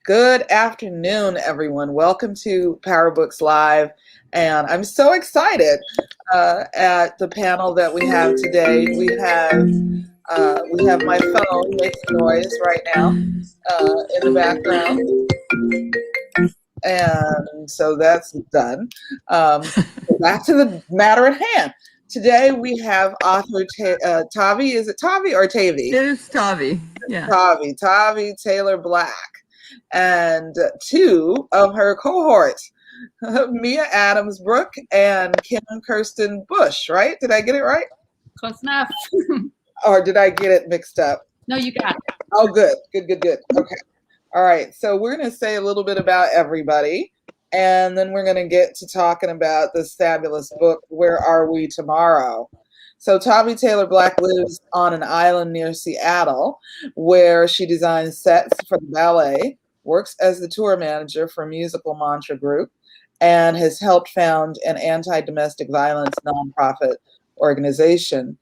Good afternoon, everyone. Welcome to Power Books Live. And I'm so excited at the panel that we have today. We have my phone making noise right now in the background. And so that's done. Back to the matter at hand. Today we have author Tavi. Is it Tavi or Tavi? It is Tavi. Yeah. Tavi Taylor Black. And two of her cohorts, Mia Adams Brooke and Kim Kirsten Bush, right? Did I get it right? Close enough. Or did I get it mixed up? No, you got it. Oh, good. Okay. All right. So we're going to say a little bit about everybody, and then we're going to get to talking about this fabulous book, Where Are We Tomorrow? So Tavi Taylor Black lives on an island near Seattle, where she designs sets for the ballet, works as the tour manager for Musical Mantra Group, and has helped found an anti-domestic violence nonprofit organization.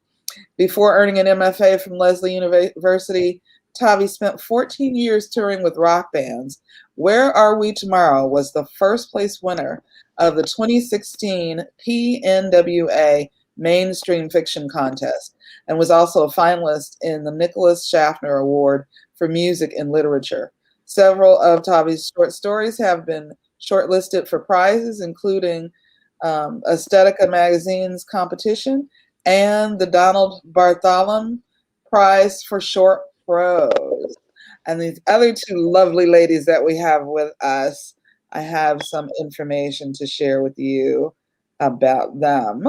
Before earning an MFA from Lesley University, Tavi spent 14 years touring with rock bands. Where Are We Tomorrow was the first place winner of the 2016 PNWA Mainstream Fiction Contest and was also a finalist in the Nicholas Schaffner Award for Music and Literature. Several of Tavi's short stories have been shortlisted for prizes, including Aesthetica magazine's competition and the Donald Barthelme Prize for short prose. And these other two lovely ladies that we have with us, I have some information to share with you about them.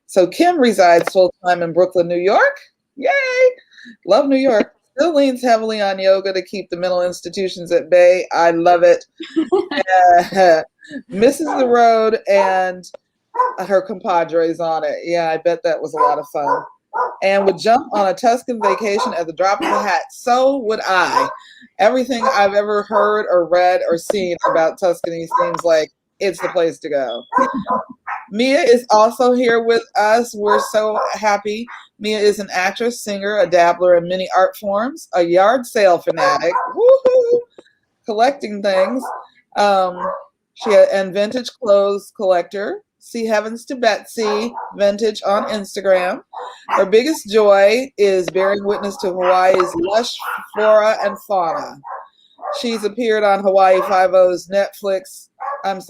So Kim resides full-time in Brooklyn, New York. Yay! Love New York. Still leans heavily on yoga to keep the mental institutions at bay. I love it. Misses the road and her compadres on it. Yeah, I bet that was a lot of fun. And would jump on a Tuscan vacation at the drop of a hat. So would I. Everything I've ever heard or read or seen about Tuscany seems like it's the place to go. Mia is also here with us. We're so happy. Mia is an actress, singer, a dabbler in many art forms, a yard sale fanatic, woohoo, collecting things, and vintage clothes collector. See Heavens to Betsy Vintage on Instagram. Her biggest joy is bearing witness to Hawaii's lush flora and fauna. She's appeared on Hawaii Five-O's on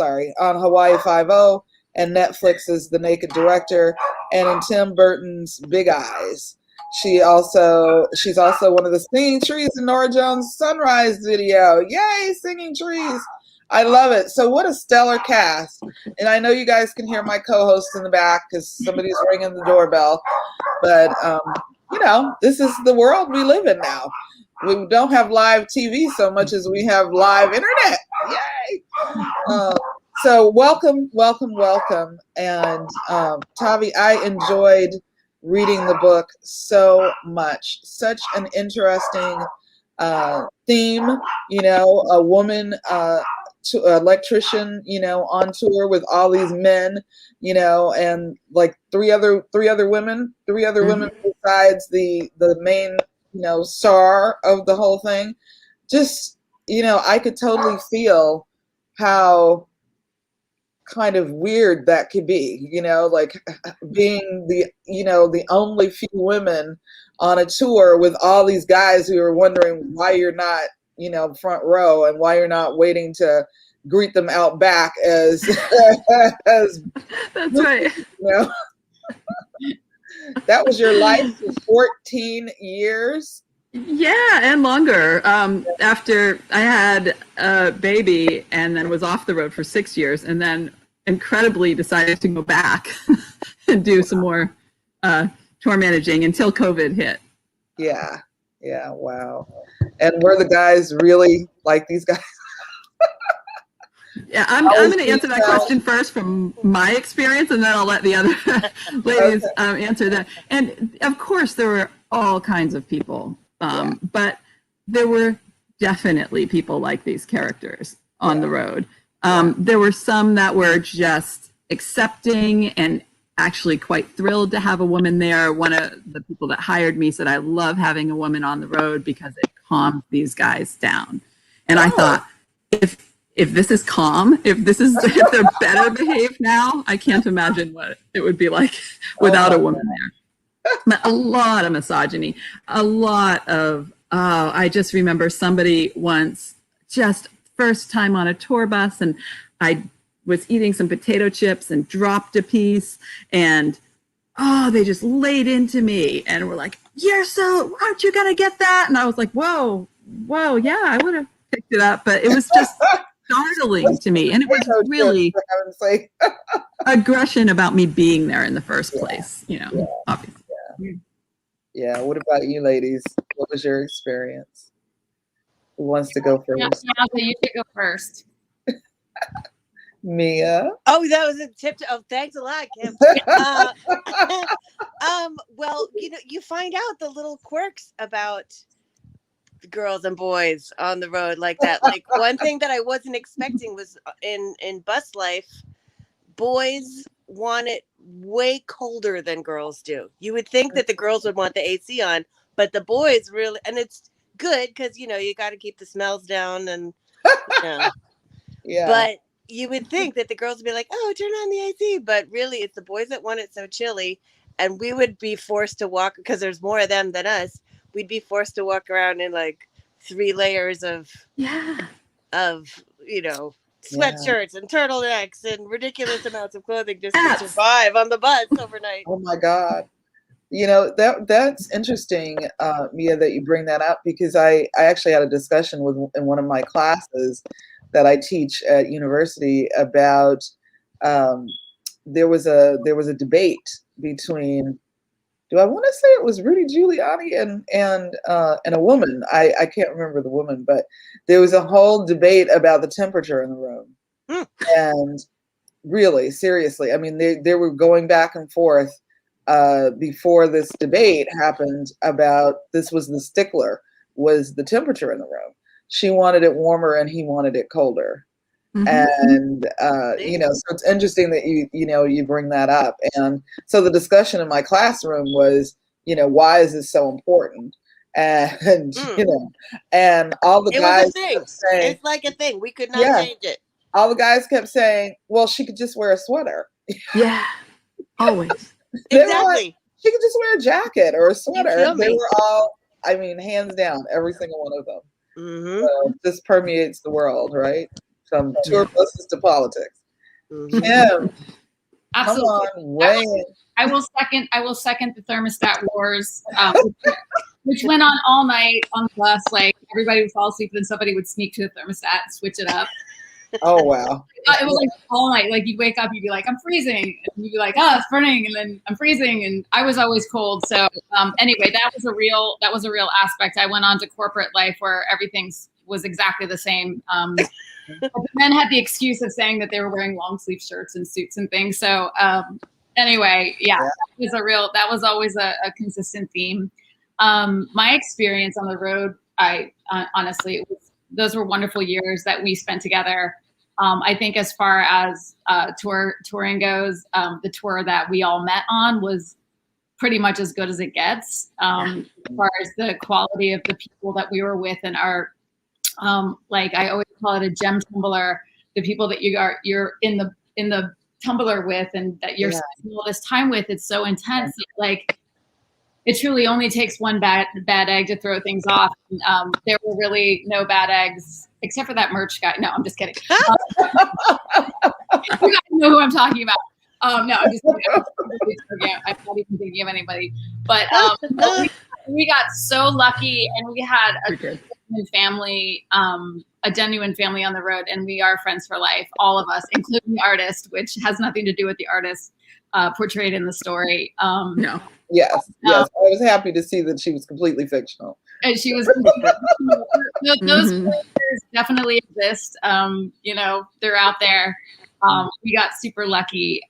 Hawaii Five-O and Netflix's The Naked Director, and in Tim Burton's Big Eyes. She's also one of the singing trees in Nora Jones' Sunrise video. Yay, singing trees. I love it. So what a stellar cast. And I know you guys can hear my co-host in the back because somebody's ringing the doorbell. But, this is the world we live in now. We don't have live TV so much as we have live internet. Yay! So welcome. And Tavi, I enjoyed reading the book so much. Such an interesting theme, a woman electrician, on tour with all these men, and like three other women besides the main, star of the whole thing. Just, I could totally feel how kind of weird that could be, like being the only few women on a tour with all these guys who are wondering why you're not, front row and why you're not waiting to greet them out back as That's right. That was your life for 14 years. Yeah, and longer. After I had a baby and then was off the road for 6 years, and then incredibly decided to go back and do some more tour managing until COVID hit. Yeah, wow. And were the guys really like these guys? Yeah, I'm going to answer that question first from my experience, and then I'll let the other ladies answer that. And of course, there were all kinds of people, but there were definitely people like these characters on the road. There were some that were just accepting and actually quite thrilled to have a woman there. One of the people that hired me said, I love having a woman on the road because it calmed these guys down. And I thought, if this is calm, if they're better behaved now, I can't imagine what it would be like without a woman there. But a lot of misogyny, a lot of, I just remember somebody once, just first time on a tour bus, and I was eating some potato chips and dropped a piece, and they just laid into me and were like, aren't you gonna get that? And I was like, whoa, yeah, I would have picked it up, but it was just startling to me. And it was really aggression about me being there in the first place, obviously. Yeah. What about you ladies? What was your experience? Who wants to go first? You should go first. Mia. Oh, that was a tip. Thanks a lot, Kim. Well, you find out the little quirks about the girls and boys on the road like that. Like one thing that I wasn't expecting was in bus life, boys want it way colder than girls do. You would think that the girls would want the AC on, but the boys really, and it's good because you got to keep the smells down and yeah. But you would think that the girls would be like, oh, turn on the AC, but really it's the boys that want it so chilly, and we would be forced to walk because there's more of them than us. We'd be forced to walk around in like 3 layers of sweatshirts and turtlenecks and ridiculous amounts of clothing just to survive on the bus overnight. Oh my God. That's interesting, Mia, that you bring that up, because I actually had a discussion in one of my classes that I teach at university about there was a debate between, do I want to say it was Rudy Giuliani and a woman? I can't remember the woman, but there was a whole debate about the temperature in the room. And really, seriously, I mean, they were going back and forth before this debate happened about, this was the stickler, was the temperature in the room. She wanted it warmer and he wanted it colder. And so it's interesting that you bring that up. And so the discussion in my classroom was, why is this so important? And and all the guys kept saying, it's like a thing. We could not change it. All the guys kept saying, well, she could just wear a sweater. Yeah, always. Exactly. She could just wear a jacket or a sweater. They were all, I mean, hands down, every single one of them. So this permeates the world, right? From tour buses to politics. Kim, absolutely. Come on, I will second the thermostat wars, which went on all night on the bus. Like everybody would fall asleep, and then somebody would sneak to the thermostat, switch it up. Oh wow! It was like all night. Like you'd wake up, you'd be like, "I'm freezing," and you'd be like, "Oh, it's burning," and then I'm freezing, and I was always cold. So anyway, that was a real aspect. I went on to corporate life where everything was exactly the same. But the men had the excuse of saying that they were wearing long sleeve shirts and suits and things. So anyway, that was always a consistent theme. My experience on the road, honestly, those were wonderful years that we spent together. I think as far as touring goes, the tour that we all met on was pretty much as good as it gets. As far as the quality of the people that we were with and our, like I always call it a gem tumbler, the people that you're in the tumbler with and that you're spending all this time with, it's so intense. Like it truly only takes one bad egg to throw things off. There were really no bad eggs except for that merch guy. No, I'm just kidding. You guys know who I'm talking about. No, I'm just kidding. I'm not even thinking of anybody. But we got so lucky, and we had a genuine family on the road, and we are friends for life, all of us, including the artist, which has nothing to do with the artist portrayed in the story. No. Yes. I was happy to see that she was completely fictional. And she was. Those characters definitely exist. They're out there. We got super lucky.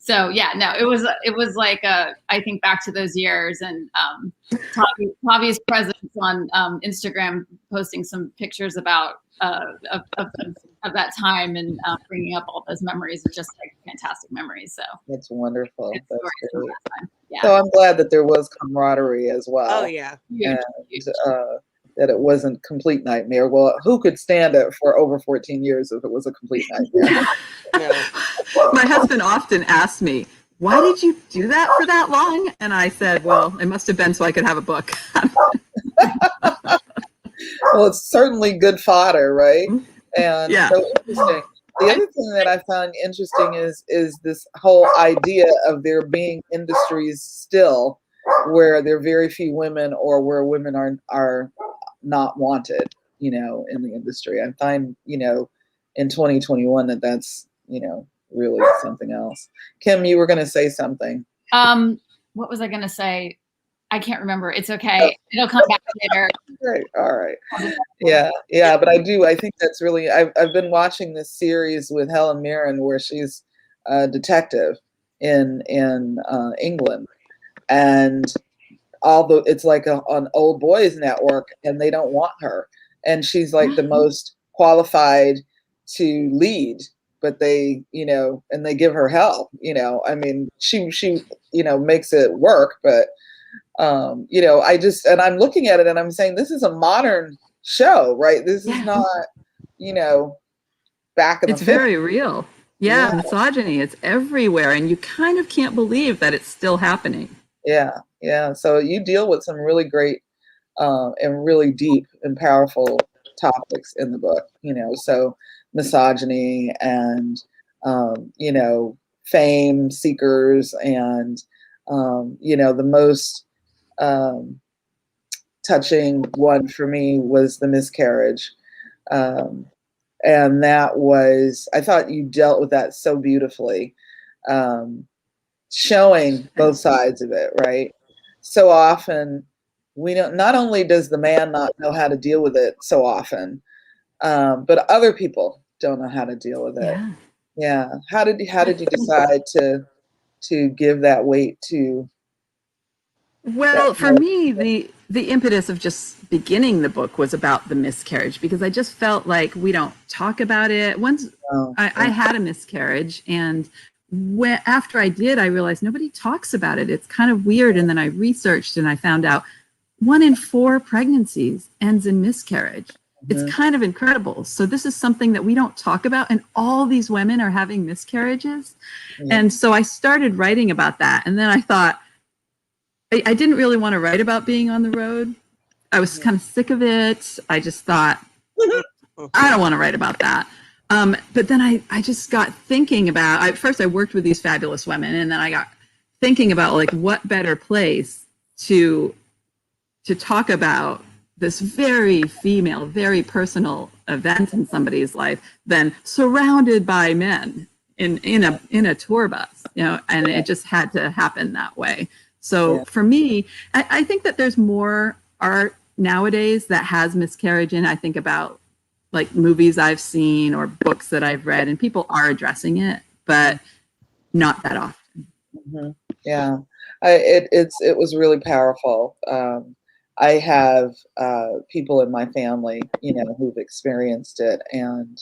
It was like I think back to those years, and Tavi's presence on Instagram, posting some pictures about of that time and bringing up all those memories are just like fantastic memories. So that's wonderful. That's great. Yeah. So I'm glad that there was camaraderie as well. Oh yeah. And, that it wasn't complete nightmare. Well, who could stand it for over 14 years if it was a complete nightmare? My husband often asks me, why did you do that for that long? And I said, well, it must have been so I could have a book. Well, it's certainly good fodder, right? And Yeah. so interesting. The other thing that I found interesting is this whole idea of there being industries still where there are very few women, or where women are not wanted, you know, in the industry. I find, you know, in 2021 that's, you know, really something else. Kim, you were going to say something. What was I going to say? I can't remember. It's okay. It'll come back later. Great. All right. Yeah. But I think that's really, I've been watching this series with Helen Mirren where she's a detective in England. And although it's like an old boys network, and they don't want her. And she's like the most qualified to lead, but they, you know, and they give her hell, you know. I mean, she, you know, makes it work, but you know, and I'm looking at it and I'm saying, this is a modern show, right? This is not, you know, back in the 50s. It's very real. Yeah, misogyny, it's everywhere. And you kind of can't believe that it's still happening. Yeah. So you deal with some really great and really deep and powerful topics in the book, you know, so misogyny and, you know, fame seekers and, you know, the most touching one for me was the miscarriage. And that was, I thought you dealt with that so beautifully, showing both sides of it, right? So often we don't, not only does the man not know how to deal with it so often, but other people don't know how to deal with it. Yeah. How did you decide to give that weight to? Well, for me, the impetus of just beginning the book was about the miscarriage, because I just felt like we don't talk about it. Once I had a miscarriage, and after I did, I realized nobody talks about it. It's kind of weird. And then I researched and I found out 1 in 4 pregnancies ends in miscarriage. It's kind of incredible. So this is something that we don't talk about, and all these women are having miscarriages. And so I started writing about that. And then I thought, I didn't really want to write about being on the road. I was kind of sick of it. I just thought, I don't want to write about that. But then I just got thinking about, first I worked with these fabulous women, and then I got thinking about, like, what better place to talk about this very female, very personal event in somebody's life than surrounded by men in a tour bus, you know, and it just had to happen that way. So for me, I think that there's more art nowadays that has miscarriage in. I think about, like, movies I've seen or books that I've read, and people are addressing it, but not that often. Yeah, it was really powerful. I have people in my family, you know, who've experienced it, and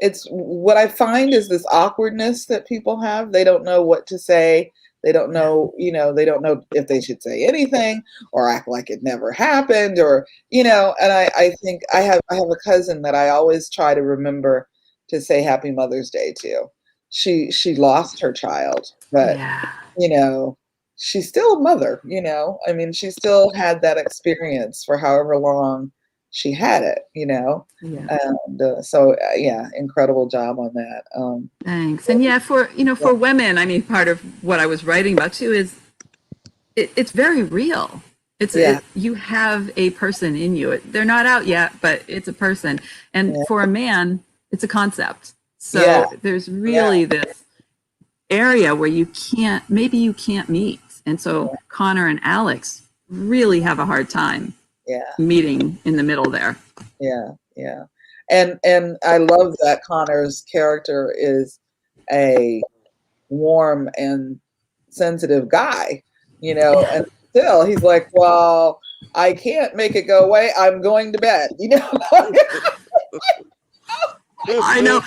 it's what I find is this awkwardness that people have. They don't know what to say. They don't know, you know, they don't know if they should say anything or act like it never happened, or, you know, and I think I have a cousin that I always try to remember to say Happy Mother's Day to. She lost her child, but, you know, she's still a mother, you know. I mean, she still had that experience for however long she had it, you know. And so incredible job on that. Thanks. And for women, I mean, part of what I was writing about too is it's very real. You have a person in you. They're not out yet, but it's a person. And for a man, it's a concept. So there's really this area where you can't meet. And so Connor and Alex really have a hard time meeting in the middle there. And I love that Connor's character is a warm and sensitive guy, you know, and still he's like, well, I can't make it go away. I'm going to bed, you know. I know.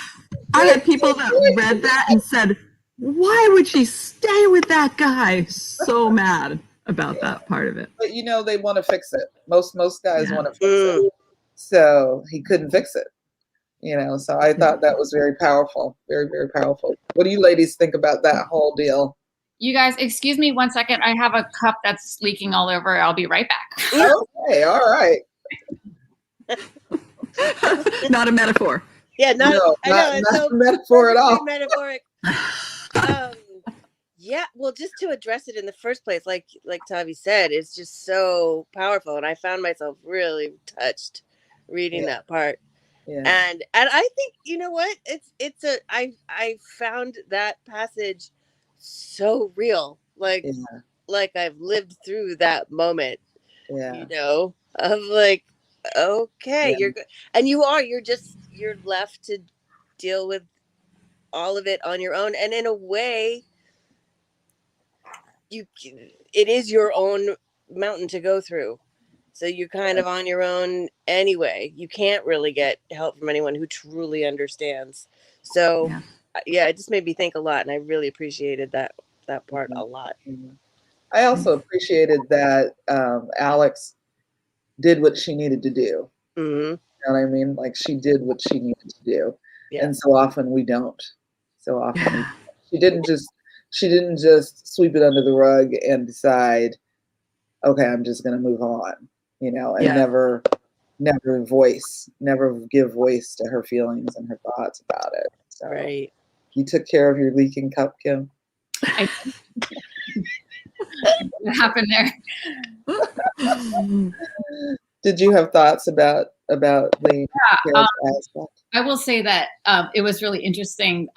I had people that read that and said, why would she stay with that guy? So mad. about that part of it. But you know, they want to fix it. Most guys Yeah. want to fix it. So he couldn't fix it. You know, so I thought that was very powerful. Very, very powerful. What do you ladies think about that whole deal? You guys, excuse me 1 second. I have a cup that's leaking all over. I'll be right back. Okay, all right. Not a metaphor. Yeah, not a metaphor at all. Metaphoric. Yeah, well, just to address it in the first place, like Tavi said, it's just so powerful, and I found myself really touched reading that part. Yeah. And I think, you know what, I found that passage so real, like I've lived through that moment. You know, of like, okay, you're good, and you're left to deal with all of it on your own, and in a way, it is your own mountain to go through. So you're kind of on your own anyway. You can't really get help from anyone who truly understands. So it just made me think a lot, and I really appreciated that part a lot. I also appreciated that Alex did what she needed to do. Mm-hmm. You know what I mean? Like, she did what she needed to do. Yeah. And so often we don't. So often she didn't just sweep it under the rug and decide, okay, I'm just going to move on, you know, and never give voice to her feelings and her thoughts about it. So you took care of your leaking cup, Kim? What happened there? Did you have thoughts about the aspect? I will say that it was really interesting.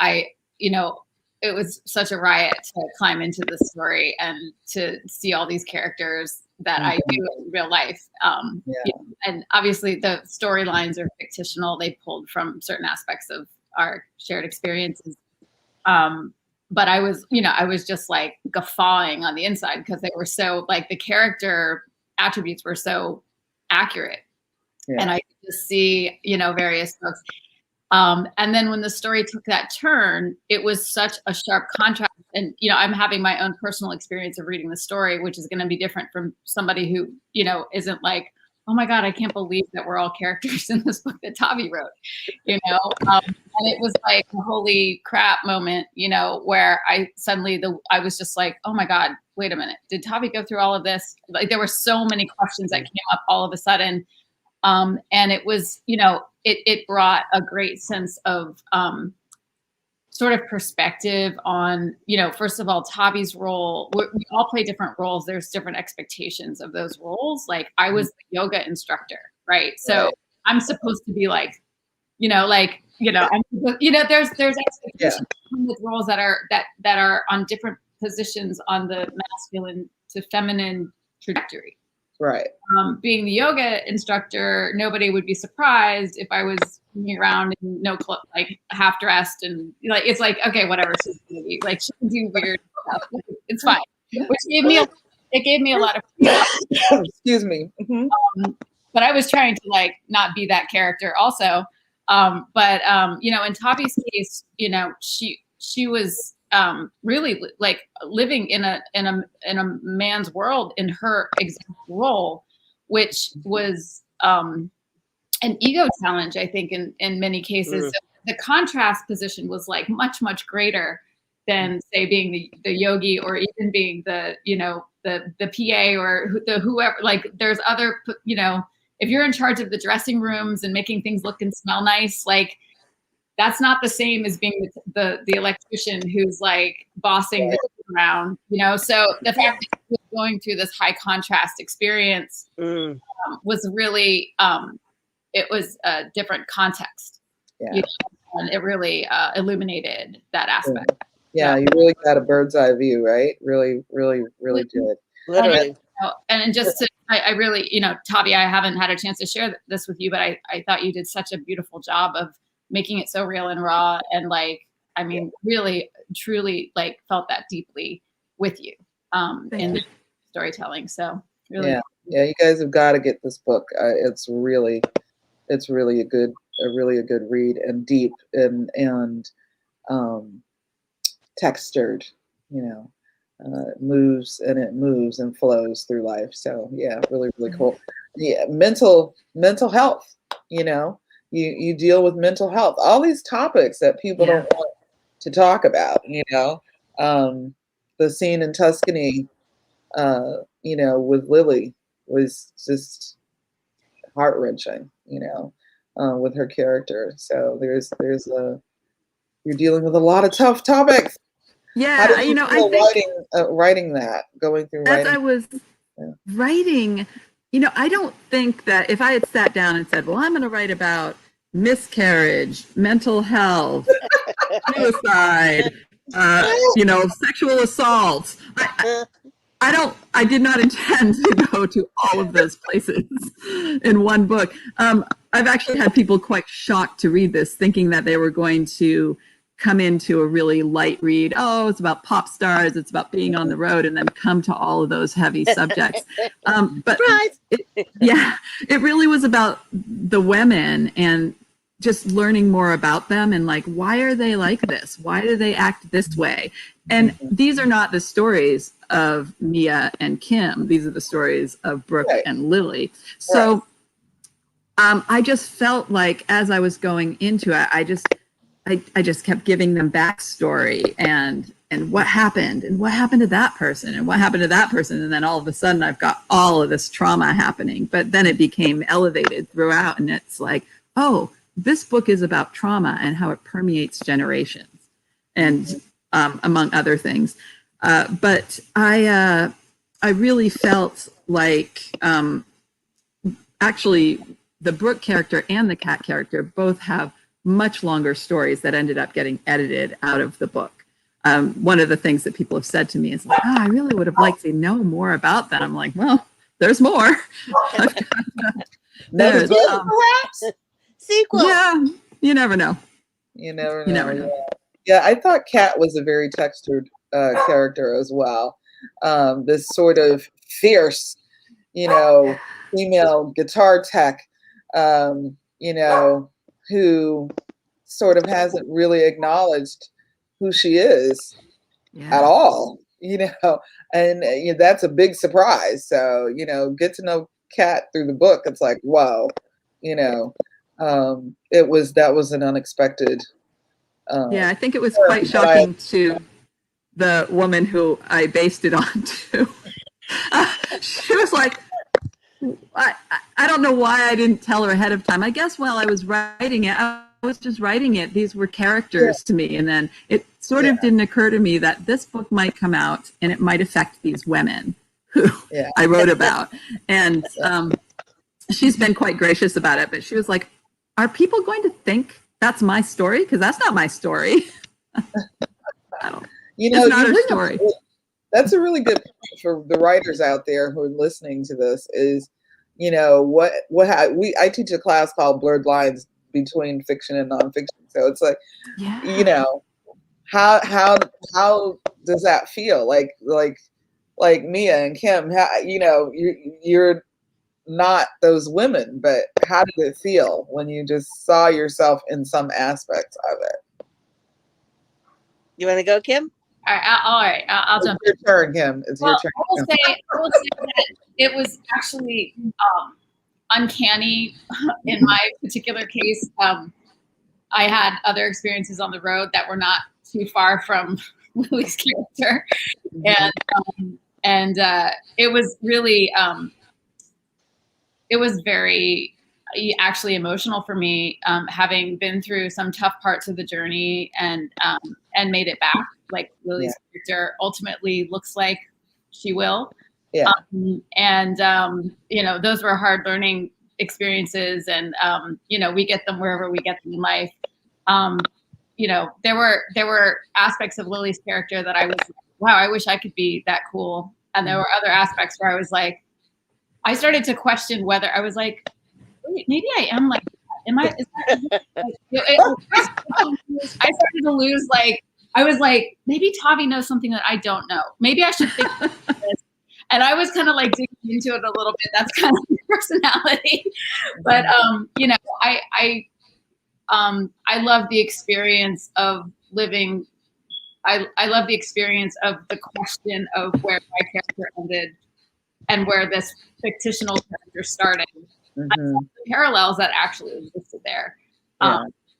It was such a riot to climb into the story and to see all these characters that I knew in real life. And obviously the storylines are fictional. They pulled from certain aspects of our shared experiences. But I was just like guffawing on the inside because they were so, like, the character attributes were so accurate. And I could just see, various folks. And then when the story took that turn, it was such a sharp contrast. And, I'm having my own personal experience of reading the story, which is going to be different from somebody who, isn't like, oh my God, I can't believe that we're all characters in this book that Tavi wrote, and it was like a holy crap moment, where I was just like, oh my God, wait a minute. Did Tavi go through all of this? Like, there were so many questions that came up all of a sudden. And it was, it brought a great sense of sort of perspective on, first of all, Tavi's role. We all play different roles. There's different expectations of those roles. Like, I was the yoga instructor, right? So I'm supposed to be like, there's expectations with roles that are on different positions on the masculine to feminine trajectory. Right. Being the yoga instructor, nobody would be surprised if I was around in like half dressed, and it's like, okay, whatever. She's gonna be like, she can do weird stuff. It's fine. Which gave me a lot of excuse me. Mm-hmm. But I was trying to like not be that character also. But in Tavi's case, she was really like living in a man's world in her exact role, which was an ego challenge, I think, in many cases. The contrast position was like much, much greater than, say, being the yogi, or even being the PA or the whoever. Like, there's other, if you're in charge of the dressing rooms and making things look and smell nice, like, that's not the same as being the electrician who's like bossing the around, So the fact that he was going through this high contrast experience was really, it was a different context, and it really illuminated that aspect. Yeah, you really got a bird's eye view, right? Really, really, really did. Literally. And just to, I really, Tavi, I haven't had a chance to share this with you, but I thought you did such a beautiful job of making it so real and raw, and like, I mean, really, truly, like, felt that deeply with you in the storytelling. So really, you guys have got to get this book. It's really a good read, and deep and textured, it moves and flows through life. So yeah, really, really cool. Yeah, mental health, you know, you deal with mental health, all these topics that people don't want to talk about, you know. The scene in Tuscany, you know, with Lily was just heart-wrenching, you know, with her character. So there's a you're dealing with a lot of tough topics. Yeah, How did you I feel think writing that, going through as writing? I was writing, I don't think that if I had sat down and said, well, I'm going to write about miscarriage, mental health, suicide, sexual assault, I did not intend to go to all of those places in one book. I've actually had people quite shocked to read this, thinking that they were going to come into a really light read. Oh, it's about pop stars, it's about being on the road, and then come to all of those heavy subjects. But it really was about the women and just learning more about them and like, why are they like this? Why do they act this way? And these are not the stories of Mia and Kim. These are the stories of Brooke and Lily. So I just felt like as I was going into it, I just kept giving them backstory and what happened to that person and what happened to that person. And then all of a sudden I've got all of this trauma happening, but then it became elevated throughout. And it's like, oh, this book is about trauma and how it permeates generations and among other things. But I really felt like actually the Brooke character and the Cat character both have much longer stories that ended up getting edited out of the book. One of the things that people have said to me is like, I really would have liked to know more about that. I'm like, well, there's more. There's perhaps? Sequel. Yeah, you never know. You never know. Yeah, I thought Kat was a very textured character as well. This sort of fierce, female guitar tech, who sort of hasn't really acknowledged who she is at all, and that's a big surprise. So, get to know Kat through the book. It's like, whoa, that was an unexpected. I think it was quite shocking to the woman who I based it on too. She was like, I don't know why I didn't tell her ahead of time. I guess while I was writing it, I was just writing it. These were characters to me. And then it sort of didn't occur to me that this book might come out and it might affect these women who I wrote about. And she's been quite gracious about it. But she was like, are people going to think that's my story? Because that's not my story. It's not her story. That's a really good point for the writers out there who are listening to this is, I teach a class called Blurred Lines Between Fiction and Nonfiction. So it's like, how does that feel? Like Mia and Kim, you're not those women, but how did it feel when you just saw yourself in some aspects of it? You want to go, Kim? All right. I'll jump in. It's your turn, Kim. It's your turn. I will say that it was actually uncanny in my particular case. I had other experiences on the road that were not too far from Lily's character, and it was really it was very actually emotional for me, having been through some tough parts of the journey and made it back. Like Lily's character ultimately looks like she will. Yeah. Those were hard learning experiences, and we get them wherever we get them in life. There were aspects of Lily's character that I was like, wow, I wish I could be that cool. And there were other aspects where I was like, I started to question whether I was like, wait, maybe I am like, am I? I started to lose I was like, maybe Tavi knows something that I don't know. Maybe I should think about this. And I was kind of digging into it a little bit. That's kind of my personality. But I love the experience of living I love the experience of the question of where my character ended and where this fictional character started. I saw the parallels that actually existed there.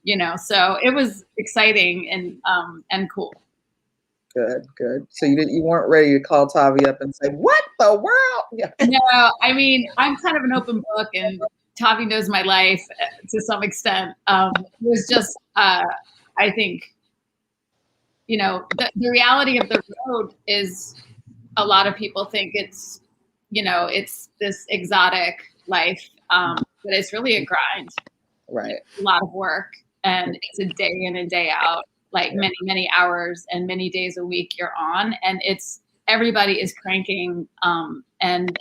You know, so it was exciting and cool. Good. So you weren't ready to call Tavi up and say, "What the world?" Yeah. No, I mean, I'm kind of an open book, and Tavi knows my life to some extent. It was just, I think, you know, the reality of the road is a lot of people think it's, you know, it's this exotic life, but it's really a grind. Right. It's a lot of work, and it's a day in and day out, like many hours and many days a week you're on, and it's everybody is cranking and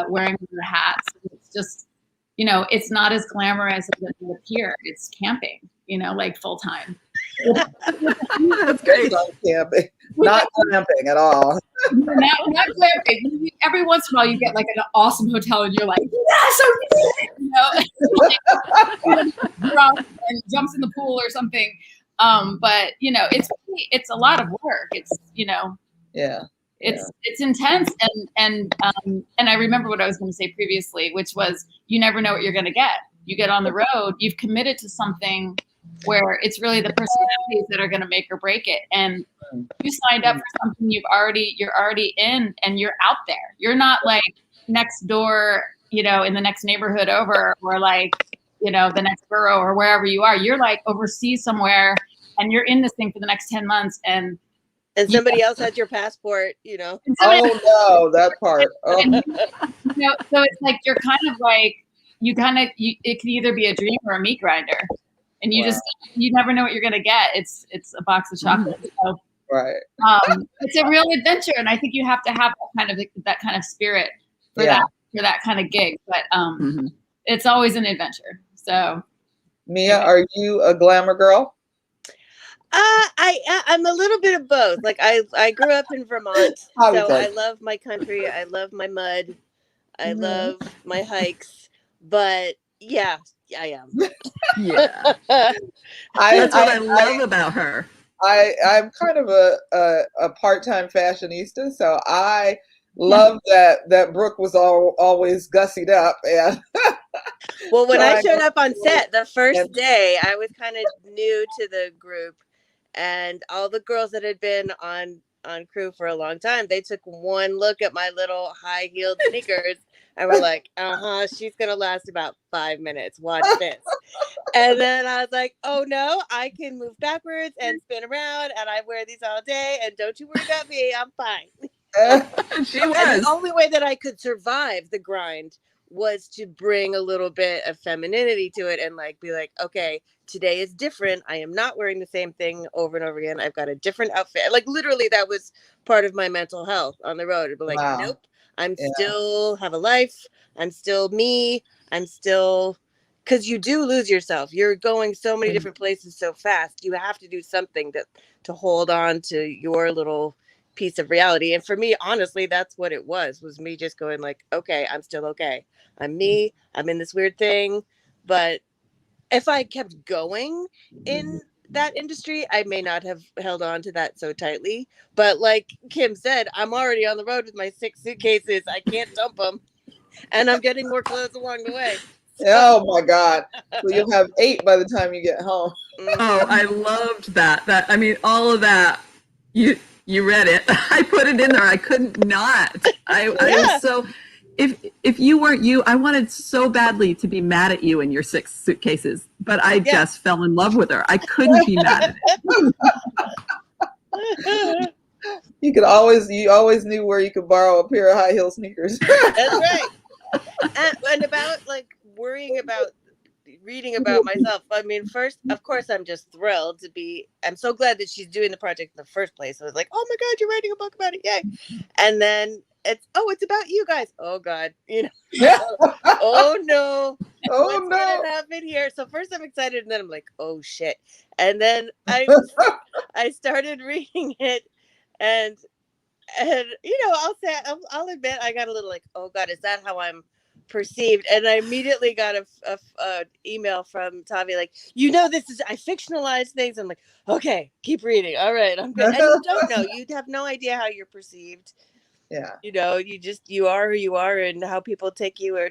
wearing their hats. It's just, you know, it's not as glamorous as it would appear. It's camping, you know, like full time. That's great. Camping. Not glamping at all. Not glamping. Every once in a while, you get like an awesome hotel, and you're like, yes, you know, and jumps in the pool or something. But you know, it's a lot of work. It's, you know, it's intense, and I remember what I was going to say previously, which was you never know what you're going to get. You get on the road, you've committed to something where it's really the personalities that are going to make or break it. And you signed up for something you're already in, and you're out there. You're not like next door, you know, in the next neighborhood over, or like, you know, the next borough or wherever you are. You're like overseas somewhere, and you're in this thing for the next 10 months. And somebody else has your passport, you know. Oh no, that part. Oh. And, you know, so it's like you're kind of like it can either be a dream or a meat grinder. And you you never know what you're gonna get. It's a box of chocolate. So, it's a real adventure, and I think you have to have that kind of spirit for that kind of gig. But it's always an adventure. So, Mia, are you a glamour girl? I'm a little bit of both. Like I grew up in Vermont, so I love my country. I love my mud. I love my hikes. But yeah, I am. Yeah. That's what I love about her. I'm kind of a part-time fashionista, so I love that Brooke was always gussied up. And well, when I showed up on set the first day, I was kind of new to the group, and all the girls that had been on crew for a long time, they took one look at my little high-heeled sneakers and were like, she's going to last about 5 minutes. Watch this. And then I was like, oh no, I can move backwards and spin around, and I wear these all day, and don't you worry about me, I'm fine. She was. And the only way that I could survive the grind was to bring a little bit of femininity to it and like be like, okay, today is different. I am not wearing the same thing over and over again. I've got a different outfit. Like literally that was part of my mental health on the road. It'd be like, nope, I'm still have a life. I'm still me. I'm still, because you do lose yourself. You're going so many different places so fast. You have to do something to hold on to your little piece of reality. And for me, honestly, that's what it was me just going like, okay, I'm still okay. I'm me. I'm in this weird thing. But if I kept going in that industry, I may not have held on to that so tightly. But like Kim said, I'm already on the road with my 6 suitcases. I can't dump them. And I'm getting more clothes along the way. Oh my God. So you'll have 8 by the time you get home. Oh, I loved that. I mean, all of that. You read it. I put it in there. I couldn't not. I was so, if you weren't you, I wanted so badly to be mad at you and your 6 suitcases, but I just fell in love with her. I couldn't be mad at it. You always knew where you could borrow a pair of high heel sneakers. That's right. And about like worrying about reading about myself. I mean, first, of course, I'm just thrilled to be. I'm so glad that she's doing the project in the first place. I was like, oh my God, you're writing a book about it. Yay. And then it's about you guys. Oh God, you know. Oh no. What's gonna happen here? So first I'm excited, and then I'm like, oh shit. And then I started reading it, and you know, I'll admit I got a little like, oh God, is that how I'm perceived, and I immediately got a email from Tavi like, I fictionalized things. I'm like, okay, keep reading. All right, I'm good. And you don't know. You have no idea how you're perceived. Yeah. You are who you are, and how people take you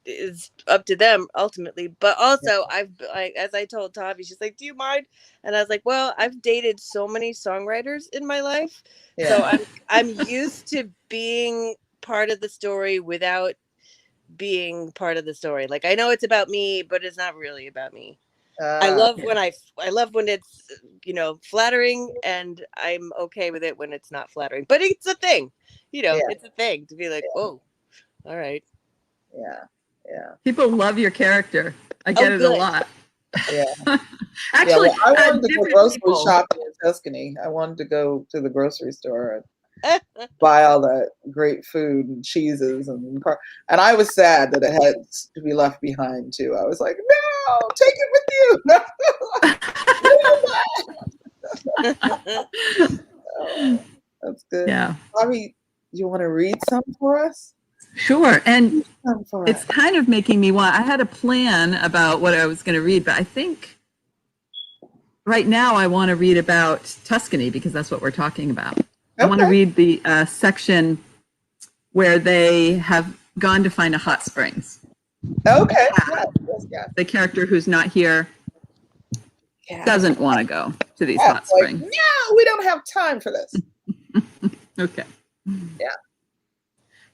is up to them ultimately. But also, as I told Tavi, she's like, do you mind? And I was like, well, I've dated so many songwriters in my life, so I'm used to being part of the story without being part of the story. Like, I know it's about me, but it's not really about me. I love when it's flattering, and I'm okay with it when it's not flattering. But it's a thing, it's a thing to be like, oh, all right. Yeah. People love your character. I get it a lot. Yeah. Actually, I wanted to go grocery shopping in Tuscany. I wanted to go to the grocery store and buy all that great food and cheeses and I was sad that it had to be left behind too. I was like, no, take it with you. Oh, that's good. Yeah. Tavi, you want to read something for us? Sure. And it's kind of making me I had a plan about what I was going to read, but I think right now I want to read about Tuscany because that's what we're talking about. Okay. I want to read the section where they have gone to find a hot springs. Okay. The character who's not here doesn't want to go to these hot springs. No, we don't have time for this. Okay. Yeah.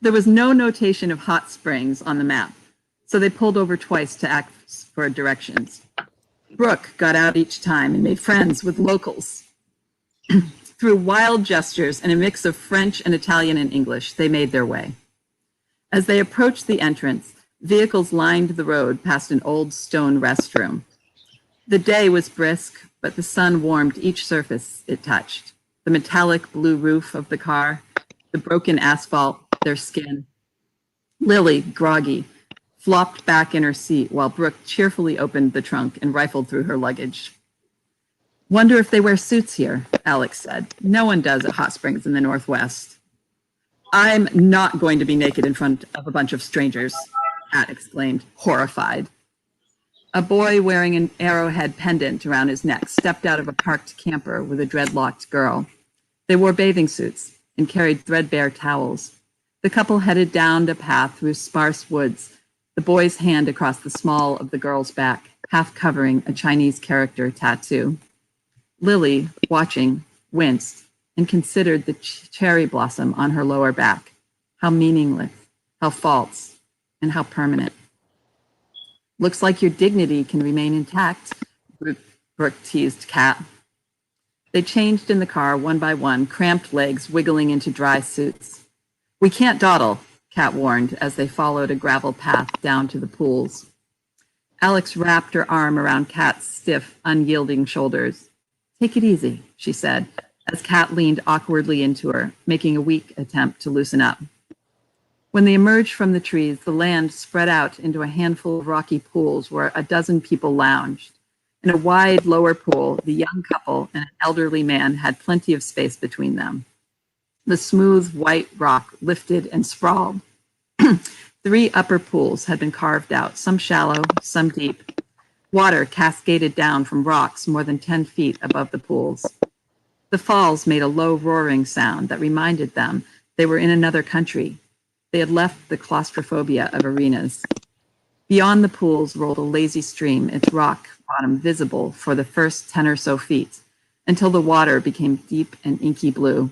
There was no notation of hot springs on the map, so they pulled over twice to ask for directions. Brooke got out each time and made friends with locals. Through wild gestures and a mix of French and Italian and English, they made their way. As they approached the entrance, vehicles lined the road past an old stone restroom. The day was brisk, but the sun warmed each surface it touched. The metallic blue roof of the car, the broken asphalt, their skin. Lily, groggy, flopped back in her seat while Brooke cheerfully opened the trunk and rifled through her luggage. Wonder if they wear suits here, Alex said. No one does at hot springs in the Northwest. I'm not going to be naked in front of a bunch of strangers, Pat exclaimed, horrified. A boy wearing an arrowhead pendant around his neck stepped out of a parked camper with a dreadlocked girl. They wore bathing suits and carried threadbare towels. The couple headed down a path through sparse woods, the boy's hand across the small of the girl's back, half covering a Chinese character tattoo. Lily, watching, winced and considered the cherry blossom on her lower back. How meaningless, how false, and how permanent. Looks like your dignity can remain intact, Brooke teased Kat. They changed in the car one by one, cramped legs wiggling into dry suits. We can't dawdle, Kat warned as they followed a gravel path down to the pools. Alex wrapped her arm around Kat's stiff, unyielding shoulders. Take it easy, she said, as Kat leaned awkwardly into her, making a weak attempt to loosen up. When they emerged from the trees, the land spread out into a handful of rocky pools where a dozen people lounged. In a wide lower pool, the young couple and an elderly man had plenty of space between them. The smooth white rock lifted and sprawled. 3 upper pools had been carved out, some shallow, some deep. Water cascaded down from rocks more than 10 feet above the pools. The falls made a low roaring sound that reminded them they were in another country. They had left the claustrophobia of arenas. Beyond the pools rolled a lazy stream, its rock bottom visible for the first 10 or so feet, until the water became deep and inky blue.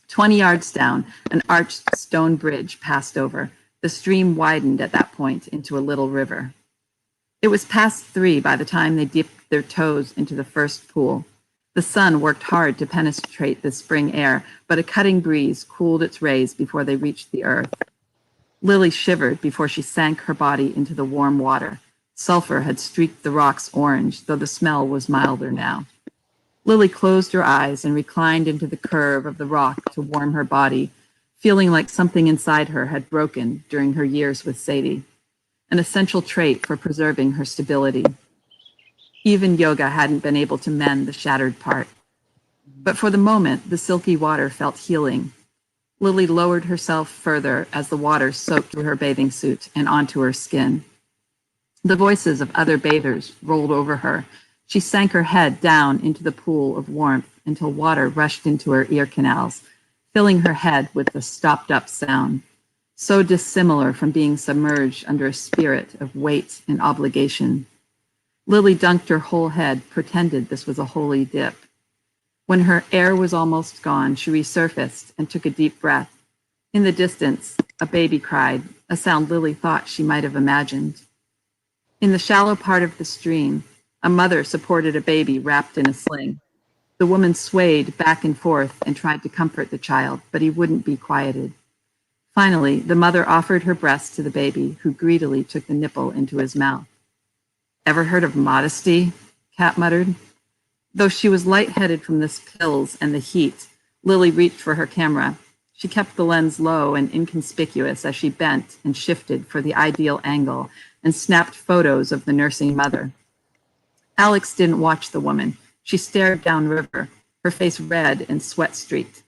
20 yards down, an arched stone bridge passed over. The stream widened at that point into a little river. It was past 3 by the time they dipped their toes into the first pool. The sun worked hard to penetrate the spring air, but a cutting breeze cooled its rays before they reached the earth. Lily shivered before she sank her body into the warm water. Sulfur had streaked the rocks orange, though the smell was milder now. Lily closed her eyes and reclined into the curve of the rock to warm her body, feeling like something inside her had broken during her years with Sadie, an essential trait for preserving her stability. Even yoga hadn't been able to mend the shattered part. But for the moment, the silky water felt healing. Lily lowered herself further as the water soaked through her bathing suit and onto her skin. The voices of other bathers rolled over her. She sank her head down into the pool of warmth until water rushed into her ear canals, filling her head with the stopped-up sound, so dissimilar from being submerged under a spirit of weight and obligation. Lily dunked her whole head, pretended this was a holy dip. When her air was almost gone, she resurfaced and took a deep breath. In the distance, a baby cried, a sound Lily thought she might have imagined. In the shallow part of the stream, a mother supported a baby wrapped in a sling. The woman swayed back and forth and tried to comfort the child, but he wouldn't be quieted. Finally, the mother offered her breast to the baby, who greedily took the nipple into his mouth. "Ever heard of modesty?" Kat muttered. Though she was lightheaded from the pills and the heat, Lily reached for her camera. She kept the lens low and inconspicuous as she bent and shifted for the ideal angle and snapped photos of the nursing mother. Alex didn't watch the woman. She stared downriver, her face red and sweat-streaked.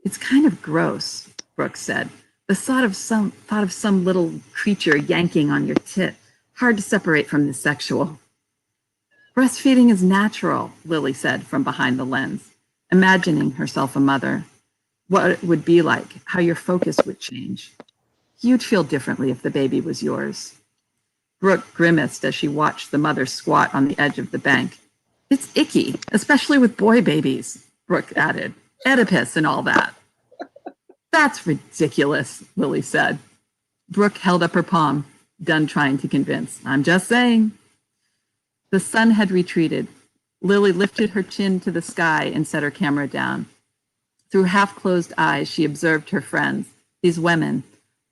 "It's kind of gross," Brooke said. "The thought of some little creature yanking on your tit. Hard to separate from the sexual." "Breastfeeding is natural," Lily said from behind the lens, imagining herself a mother. What it would be like, how your focus would change. You'd feel differently if the baby was yours. Brooke grimaced as she watched the mother squat on the edge of the bank. "It's icky, especially with boy babies," Brooke added. "Oedipus and all that." "That's ridiculous," Lily said. Brooke held up her palm, done trying to convince. "I'm just saying." The sun had retreated. Lily lifted her chin to the sky and set her camera down. Through half-closed eyes, she observed her friends, these women,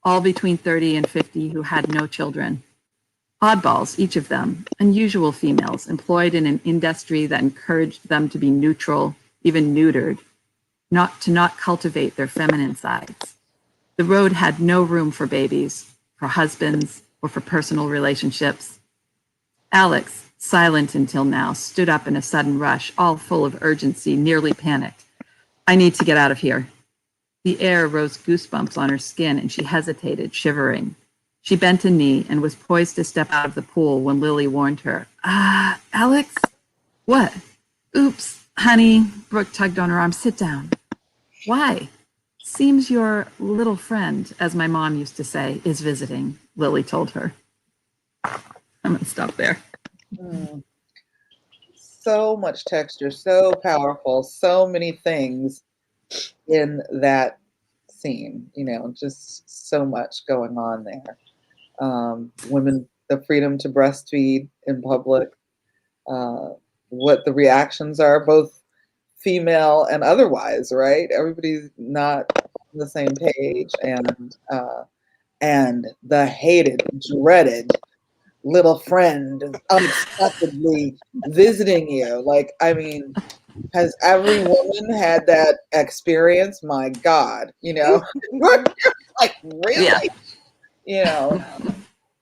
all between 30 and 50 who had no children. Oddballs, each of them, unusual females employed in an industry that encouraged them to be neutral, even neutered, not cultivate their feminine sides. The road had no room for babies, for husbands, or for personal relationships. Alex, silent until now, stood up in a sudden rush, all full of urgency, nearly panicked. "I need to get out of here." The air rose goosebumps on her skin, and she hesitated, shivering. She bent a knee and was poised to step out of the pool when Lily warned her. Alex?" "What?" "Oops, honey." Brooke tugged on her arm. "Sit down." "Why?" "Seems your little friend, as my mom used to say, is visiting," Lily told her. I'm going to stop there. So much texture, so powerful, so many things in that scene, just so much going on there. Women, the freedom to breastfeed in public, what the reactions are, both female and otherwise, right? Everybody's not on the same page, and the hated, dreaded little friend unexpectedly visiting you. Has every woman had that experience? My God, like, really? Yeah.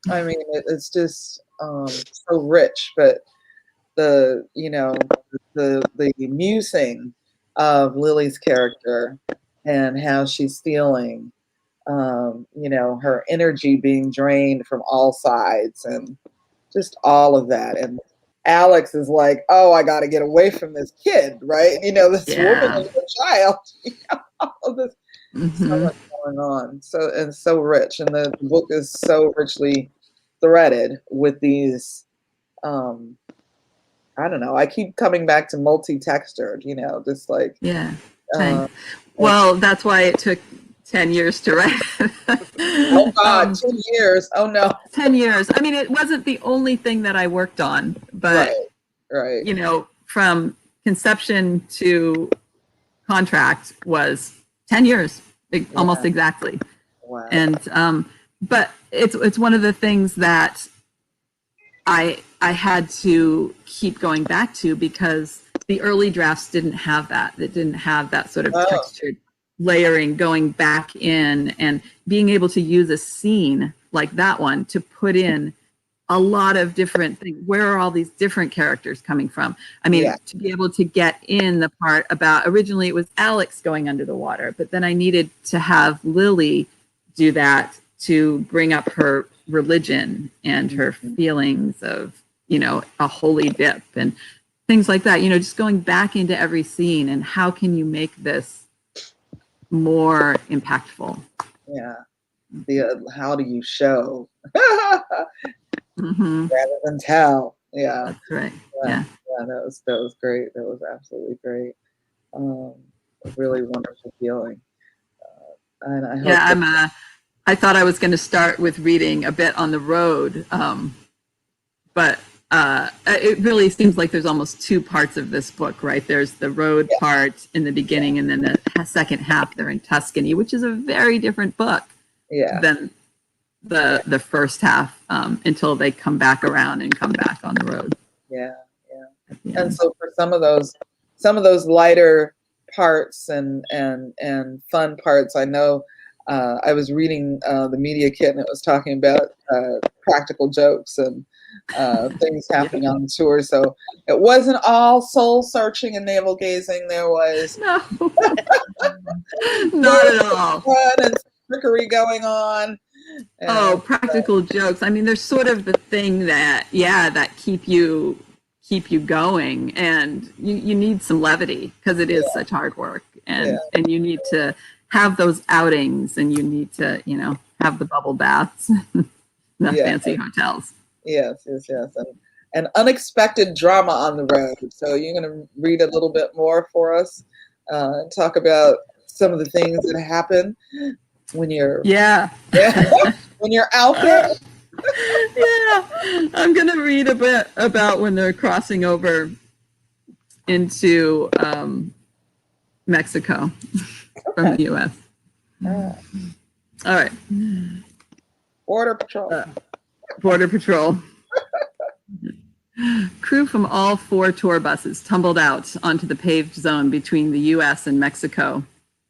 It's just so rich, but the musing of Lily's character and how she's feeling, her energy being drained from all sides and just all of that. And Alex is like, "Oh, I got to get away from this kid," right? This woman and the child, all of this, so much going on. So rich. And the book is so richly threaded with these, I don't know, I keep coming back to multi-textured, just like. Yeah. Well, that's why it took 10 years to write. Oh God, 10 years. Oh no. 10 years. I mean, it wasn't the only thing that I worked on, but right. From conception to contract was 10 years, almost exactly. Wow. And but it's one of the things that I had to keep going back to because the early drafts didn't have that. It didn't have that sort of textured layering, going back in and being able to use a scene like that one to put in a lot of different things. Where are all these different characters coming from? I mean, to be able to get in the part about, originally it was Alex going under the water, but then I needed to have Lily do that to bring up her religion and her feelings of, you know, a holy dip and things like that, you know, just going back into every scene and how can you make this more impactful? Yeah. How do you show rather than tell? Yeah. That's right. Yeah. That was great. That was absolutely great. A really wonderful feeling. And I hope I thought I was going to start with reading a bit on the road, but it really seems like there's almost two parts of this book, right? There's the road part in the beginning, and then the second half they're in Tuscany, which is a very different book than the first half, until they come back around and come back on the road. And so for some of those lighter parts and fun parts, I know I was reading the media kit, and it was talking about practical jokes and things happening on tour. So it wasn't all soul searching and navel gazing. There was not at all. Fun and trickery going on. And, practical jokes. I mean, there's sort of the thing that keep you going, and you need some levity because it is such hard work, and you need to have those outings, and you need to, you know, have the bubble baths, the fancy hotels. Yes. And unexpected drama on the road. So you're going to read a little bit more for us, and talk about some of the things that happen when you're when you're out there. I'm going to read a bit about when they're crossing over into Mexico from the U.S. All right. Border Patrol. Border Patrol. Crew from all 4 tour buses tumbled out onto the paved zone between the U.S. and Mexico.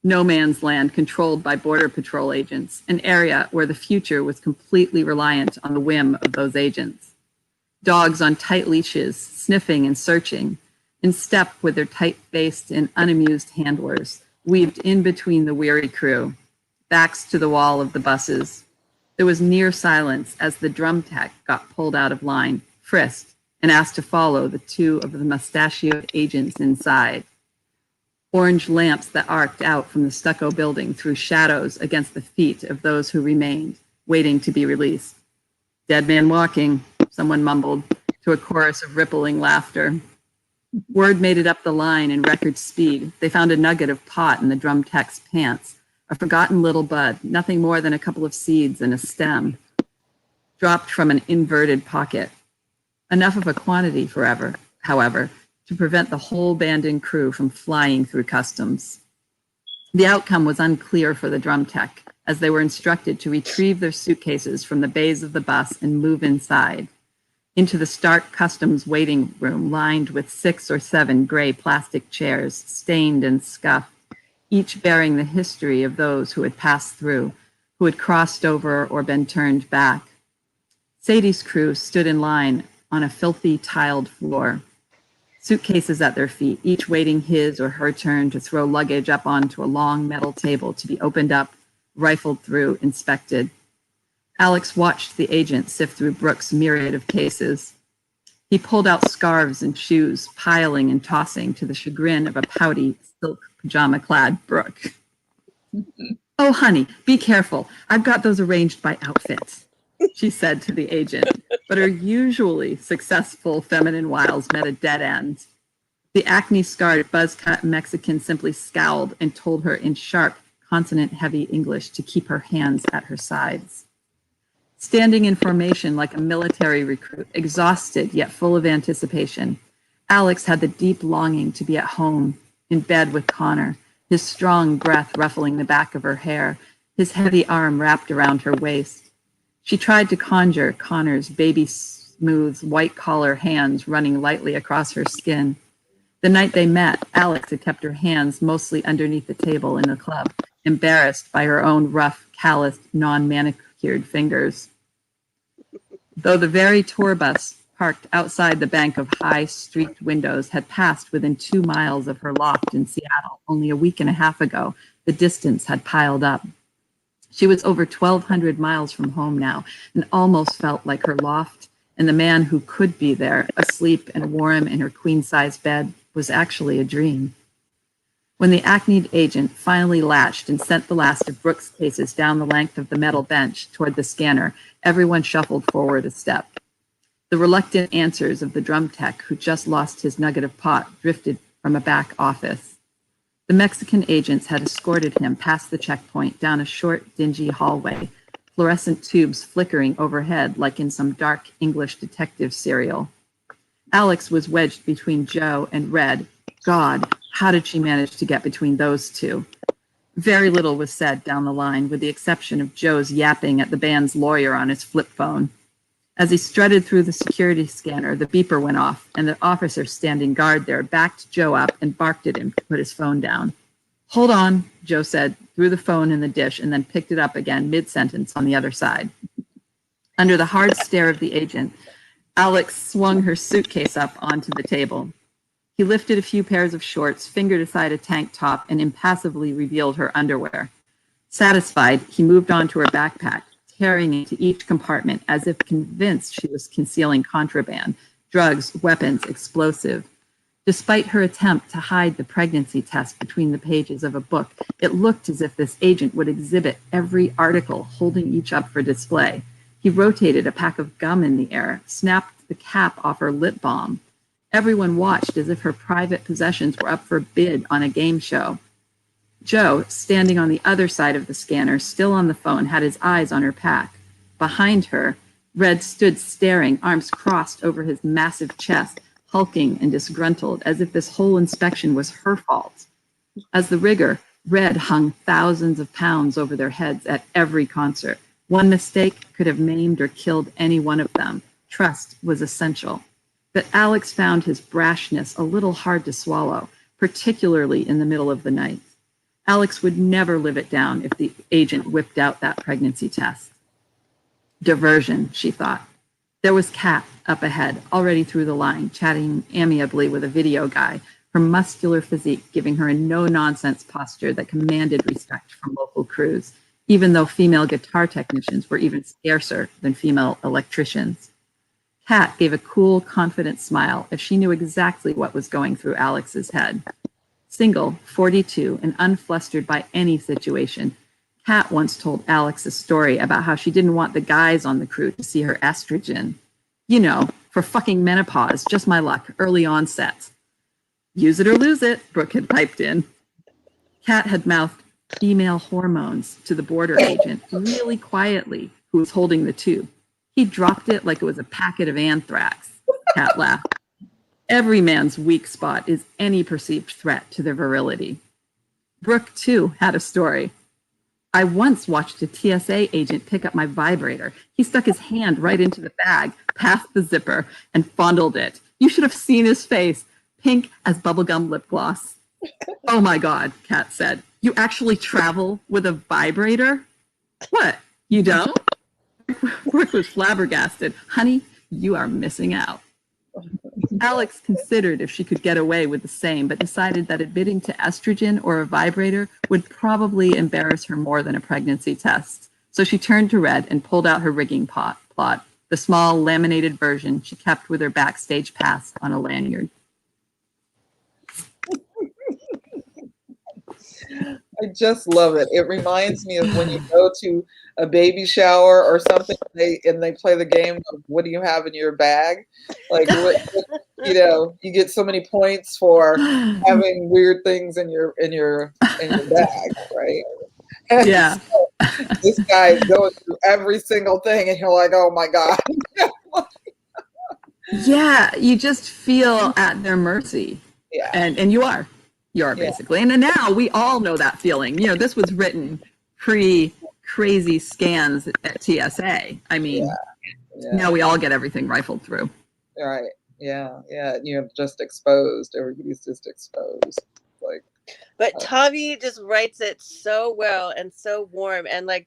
No man's land controlled by Border Patrol agents, an area where the future was completely reliant on the whim of those agents. Dogs on tight leashes, sniffing and searching, in step with their tight-faced and unamused handlers, weaved in between the weary crew, backs to the wall of the buses. There was near silence as the drum tech got pulled out of line, frisked, and asked to follow the 2 of the mustachioed agents inside. Orange lamps that arced out from the stucco building threw shadows against the feet of those who remained, waiting to be released. Dead man walking, someone mumbled, to a chorus of rippling laughter. Word made it up the line in record speed. They found a nugget of pot in the drum tech's pants, a forgotten little bud, nothing more than a couple of seeds and a stem, dropped from an inverted pocket. Enough of a quantity, however, to prevent the whole band and crew from flying through customs. The outcome was unclear for the drum tech, as they were instructed to retrieve their suitcases from the bays of the bus and move inside, into the stark customs waiting room lined with 6 or 7 gray plastic chairs, stained and scuffed, each bearing the history of those who had passed through, who had crossed over or been turned back. Sadie's crew stood in line on a filthy tiled floor, suitcases at their feet, each waiting his or her turn to throw luggage up onto a long metal table to be opened up, rifled through, inspected. Alex watched the agent sift through Brooke's myriad of cases. He pulled out scarves and shoes, piling and tossing to the chagrin of a pouty, silk pajama-clad Brooke. "Oh, honey, be careful. I've got those arranged by outfits," she said to the agent, but her usually successful feminine wiles met a dead end. The acne-scarred, buzz-cut Mexican simply scowled and told her in sharp, consonant-heavy English to keep her hands at her sides. Standing in formation like a military recruit, exhausted yet full of anticipation, Alex had the deep longing to be at home, in bed with Connor, his strong breath ruffling the back of her hair, his heavy arm wrapped around her waist. She tried to conjure Connor's baby-smooth, white-collar hands running lightly across her skin. The night they met, Alex had kept her hands mostly underneath the table in the club, embarrassed by her own rough, calloused, non-manicured fingers. Though the very tour bus parked outside the bank of high streaked windows had passed within 2 miles of her loft in Seattle only a week and a half ago, the distance had piled up. She was over 1,200 miles from home now and almost felt like her loft and the man who could be there, asleep and warm in her queen-size bed, was actually a dream. When the acneed agent finally latched and sent the last of Brooks' cases down the length of the metal bench toward the scanner, everyone shuffled forward a step. The reluctant answers of the drum tech who just lost his nugget of pot drifted from a back office. The Mexican agents had escorted him past the checkpoint down a short, dingy hallway, fluorescent tubes flickering overhead like in some dark English detective serial. Alex was wedged between Joe and Red. God, how did she manage to get between those two? Very little was said down the line, with the exception of Joe's yapping at the band's lawyer on his flip phone. As he strutted through the security scanner, the beeper went off, and the officer standing guard there backed Joe up and barked at him to put his phone down. Hold on, Joe said, threw the phone in the dish, and then picked it up again mid-sentence on the other side. Under the hard stare of the agent, Alex swung her suitcase up onto the table. He lifted a few pairs of shorts, fingered aside a tank top, and impassively revealed her underwear. Satisfied, he moved on to her backpack, tearing into each compartment as if convinced she was concealing contraband, drugs, weapons, explosive. Despite her attempt to hide the pregnancy test between the pages of a book, it looked as if this agent would exhibit every article, holding each up for display. He rotated a pack of gum in the air, snapped the cap off her lip balm. Everyone watched as if her private possessions were up for bid on a game show. Joe, standing on the other side of the scanner, still on the phone, had his eyes on her pack. Behind her, Red stood staring, arms crossed over his massive chest, hulking and disgruntled, as if this whole inspection was her fault. As the rigger, Red hung thousands of pounds over their heads at every concert. One mistake could have maimed or killed any one of them. Trust was essential. But Alex found his brashness a little hard to swallow, particularly in the middle of the night. Alex would never live it down if the agent whipped out that pregnancy test. Diversion, she thought. There was Kat up ahead, already through the line, chatting amiably with a video guy, her muscular physique giving her a no-nonsense posture that commanded respect from local crews, even though female guitar technicians were even scarcer than female electricians. Kat gave a cool, confident smile as she knew exactly what was going through Alex's head. Single, 42, and unflustered by any situation, Kat once told Alex a story about how she didn't want the guys on the crew to see her estrogen. You know, for fucking menopause, just my luck, early onset. Use it or lose it, Brooke had piped in. Kat had mouthed female hormones to the border agent really quietly, who was holding the tube. He dropped it like it was a packet of anthrax. Kat laughed. Every man's weak spot is any perceived threat to their virility. Brooke, too, had a story. I once watched a TSA agent pick up my vibrator. He stuck his hand right into the bag, past the zipper, and fondled it. You should have seen his face, pink as bubblegum lip gloss. Oh my God, Kat said. You actually travel with a vibrator? What, you don't? Brooke was flabbergasted. Honey, you are missing out. Alex considered if she could get away with the same, but decided that admitting to estrogen or a vibrator would probably embarrass her more than a pregnancy test. So she turned to Red and pulled out her rigging plot, the small laminated version she kept with her backstage pass on a lanyard. I just love it. It reminds me of when you go to a baby shower or something, and they play the game of what do you have in your bag? Like, you know, you get so many points for having weird things in your bag, right? And Yeah. so this guy is going through every single thing, and you're like, oh my God. Yeah, you just feel at their mercy. Yeah. And you are basically. And now we all know that feeling. You know, this was written pre-crazy scans at TSA. I mean, now we all get everything rifled through. Right. Yeah. Yeah. You're just exposed. Everybody's just exposed. Like. But Tavi just writes it so well and so warm, and like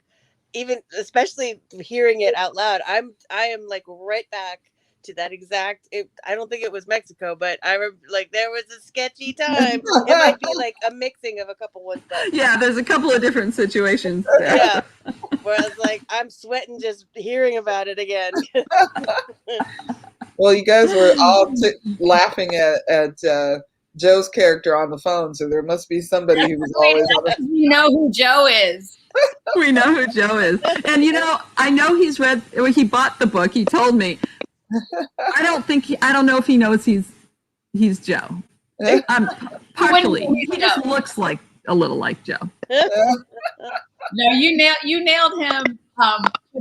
even especially hearing it out loud, I am like right back to that exact. I don't think it was Mexico, but I remember like there was a sketchy time. It might be like a mixing of a couple ones, but Yeah, there's a couple of different situations there. yeah. Where I was like, I'm sweating just hearing about it again. Well, you guys were all laughing at Joe's character on the phone, so there must be somebody who was always on the. You know who Joe is. We know who Joe is. And, I know he bought the book. He told me. I don't know if he knows he's Joe. Partially. He just looks like a little like Joe. No, you nailed him.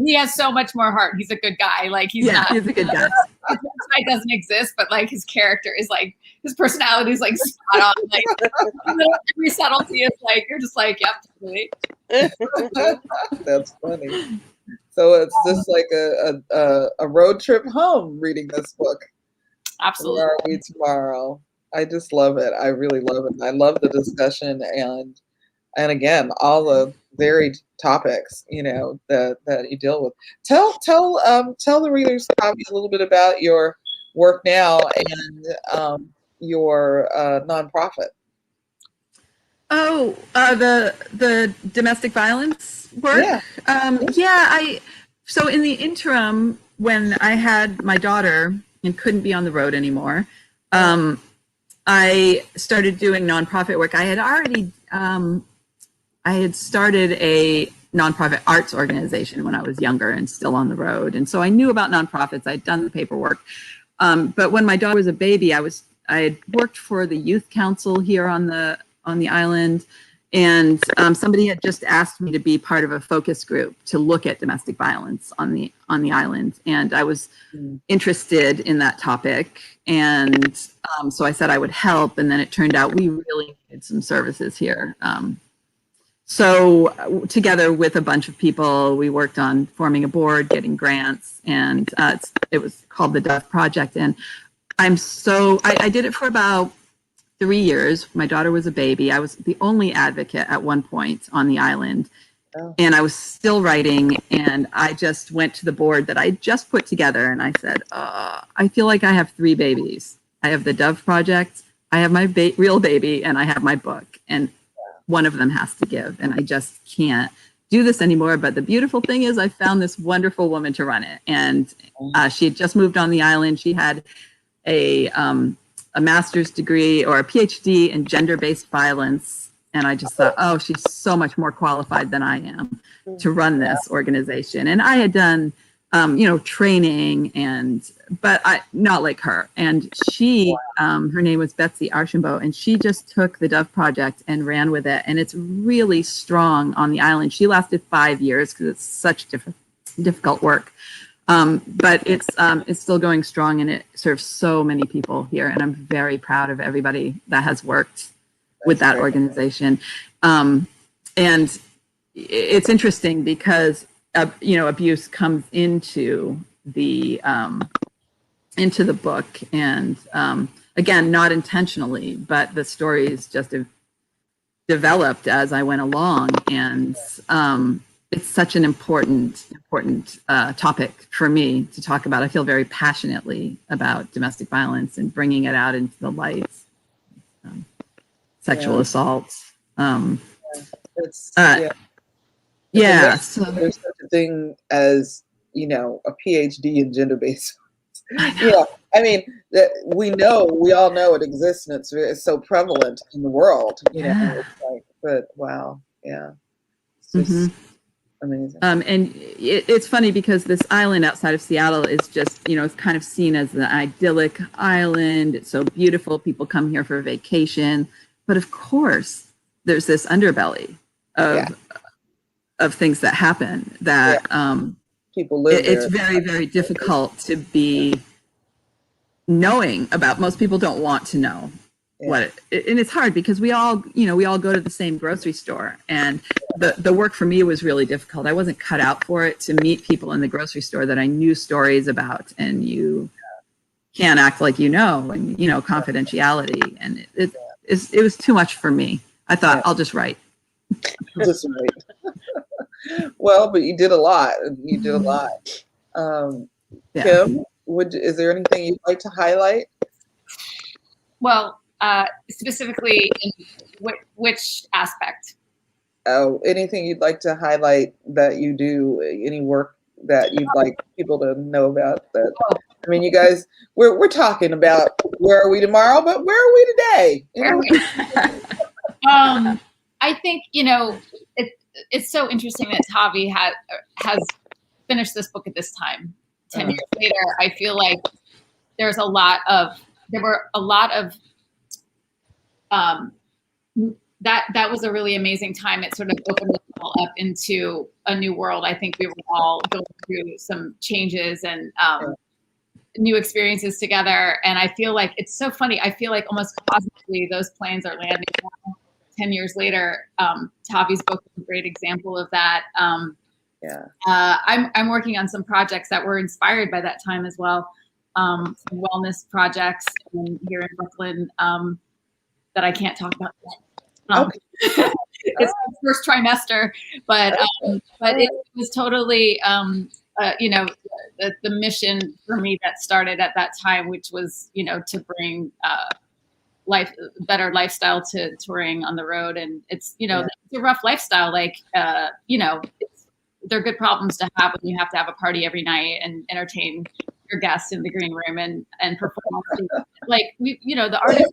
He has so much more heart. He's a good guy. Like he's not. He's a good guy. His website doesn't exist, but like his character is like his personality is like spot on. Like every subtlety is like you're just like, yep, totally. That's funny. So it's just like a road trip home reading this book. Absolutely. Where are we tomorrow? I just love it. I really love it. I love the discussion and again all the varied topics that you deal with. Tell the readers, Tavi, a little bit about your work now and your nonprofit. Oh, the domestic violence work. Yeah. So in the interim, when I had my daughter and couldn't be on the road anymore, I started doing nonprofit work. I had already I had started a nonprofit arts organization when I was younger and still on the road, and so I knew about nonprofits. I'd done the paperwork, but when my daughter was a baby, I had worked for the youth council here on the island, and somebody had just asked me to be part of a focus group to look at domestic violence on the island, and I was interested in that topic, and so I said I would help, and then it turned out we really needed some services here. So together with a bunch of people, we worked on forming a board, getting grants, and it was called the Dove Project. And I did it for about 3 years. My daughter was a baby. I was the only advocate at one point on the island. Oh. And I was still writing, and I just went to the board that I just put together, and I said, I feel like I have 3 babies. I have the Dove Project, I have my real baby, and I have my book. And one of them has to give, and I just can't do this anymore. But the beautiful thing is I found this wonderful woman to run it, and she had just moved on the island. She had a master's degree or a PhD in gender-based violence, and I just thought, oh, she's so much more qualified than I am to run this organization. And I had done training, but not like her. And she, her name was Betsy Archambault, and she just took the Dove Project and ran with it. And it's really strong on the island. She lasted 5 years because it's such difficult work. But it's still going strong, and it serves so many people here. And I'm very proud of everybody that has worked with that organization. And it's interesting because abuse comes into the book, and again, not intentionally, but the stories just developed as I went along, and it's such an important topic for me to talk about. I feel very passionately about domestic violence and bringing it out into the light, sexual assaults. Yeah, so there's such a thing as a PhD in gender-based. Yeah, I mean, we all know it exists, and it's so prevalent in the world. It's like, but wow, yeah, it's just amazing. And it's funny because this island outside of Seattle is just it's kind of seen as the idyllic island. It's so beautiful. People come here for a vacation, but of course, there's this underbelly of things that happen that people live there. It's very, very difficult to be knowing about. Most people don't want to know and it's hard because we all go to the same grocery store, and the work for me was really difficult. I wasn't cut out for it, to meet people in the grocery store that I knew stories about, and you can't act like and confidentiality, and it was too much for me. I thought I'll just write. Well, but you did a lot. You did a lot. Yeah. Kim, is there anything you'd like to highlight? Well, specifically in which aspect? Oh, anything you'd like to highlight that you do? Any work that you'd like people to know about? That I mean, you guys, we're talking about where are we tomorrow, but where are we today? Where are we? I think it's so interesting that Tavi has finished this book at this time. 10 years later, I feel like there were a lot of that was a really amazing time. It sort of opened us all up into a new world. I think we were all going through some changes and new experiences together. And I feel like it's so funny. I feel like almost cosmically those planes are landing now, 10 years later. Tavi's book is a great example of that. I'm working on some projects that were inspired by that time as well. Some wellness projects here in Brooklyn that I can't talk about yet. It's my first trimester, but it was totally the mission for me that started at that time, which was to bring better lifestyle to touring on the road. And it's it's a rough lifestyle, they're good problems to have when you have to have a party every night and entertain your guests in the green room and perform. The artists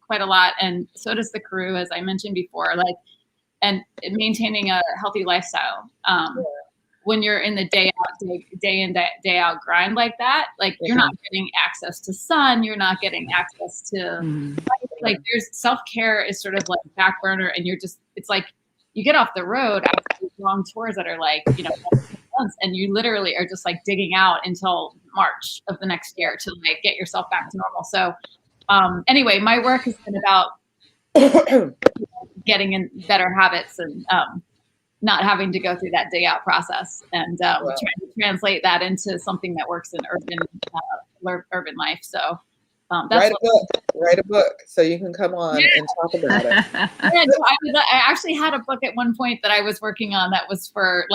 quite a lot, and so does the crew, as I mentioned before. And maintaining a healthy lifestyle. When you're in the day in day out grind like that, you're not getting access to sun, you're not getting access to there's self-care is sort of back burner, and it's like you get off the road after these long tours that are months, and you literally are just digging out until March of the next year to get yourself back to normal. So anyway, my work has been about getting in better habits and not having to go through that dig out process, and trying to translate that into something that works in urban life. So that's write a book so you can come on and talk about it. I actually had a book at one point that I was working on that was for